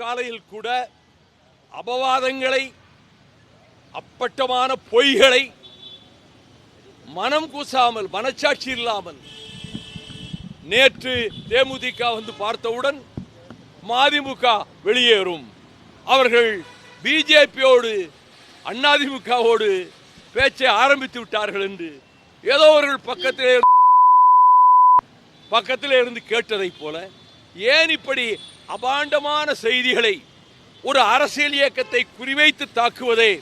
காலையில் கூட அபவாதங்களை, அப்பட்டமான பொய்களை மனம் கூசாமல், மனச்சாட்சி இல்லாமல் நேற்று தேமுதிக வந்து பார்த்தவுடன் மதிமுக வெளியேறும், அவர்கள் பிஜேபியோடு அதிமுகவோடு பேச்சை ஆரம்பித்து விட்டார்கள் என்று ஏதோ அவர்கள் பக்கத்திலே இருந்து கேட்டதை போல ஏன் இப்படி அபாண்டமான செய்திகளை ஒரு அரசியல் இயக்கத்தை குறிவைத்து தாக்குவதே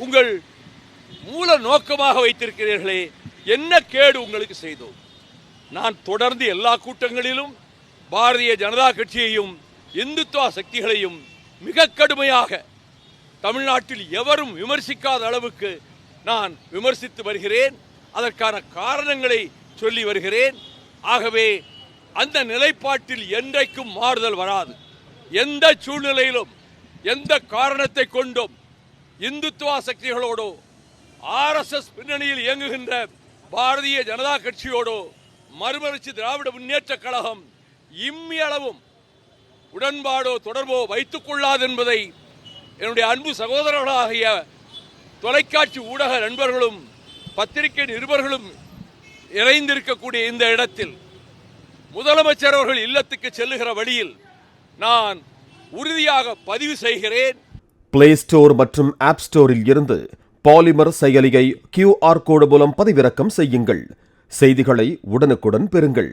உங்கள் மூல நோக்கமாக வைத்திருக்கிறீர்களே? என்ன கேடு உங்களுக்கு செய்தோம்? நான் தொடர்ந்து எல்லா கூட்டங்களிலும் பாரதிய ஜனதா கட்சியையும் இந்துத்துவ சக்திகளையும் மிக கடுமையாக தமிழ்நாட்டில் எவரும் விமர்சிக்காத அளவுக்கு நான் விமர்சித்து வருகிறேன். அதற்கான காரணங்களை சொல்லி வருகிறேன். ஆகவே அந்த நிலைப்பாட்டில் என்றைக்கும் மாறுதல் வராது. எந்த சூழ்நிலையிலும், எந்த காரணத்தை கொண்டும் இந்துத்துவ சக்திகளோடோ RSS பின்னணியில் இயங்குகின்ற பாரதிய ஜனதா கட்சியோடோ மறுமலர்ச்சி திராவிட முன்னேற்ற கழகம் இம்மியளவும் உடன்பாடோ தொடர்போ வைத்துக் கொள்ளாது என்பதை என்னுடைய அன்பு சகோதரர்களாகிய தொலைக்காட்சி ஊடக நண்பர்களும் பத்திரிகை நிருபர்களும் இணைந்திருக்கக்கூடிய இந்த இடத்தில் முதலமைச்சர் அவர்கள் இல்லத்துக்கு செல்லுகிற வழியில் நான் உறுதியாக பதிவு செய்கிறேன். பிளே ஸ்டோர் மற்றும் ஆப் ஸ்டோரில் இருந்து பாலிமர் செயலியை QR கோடு மூலம் பதிவிறக்கம் செய்யுங்கள். செய்திகளை உடனுக்குடன் பெறுங்கள்.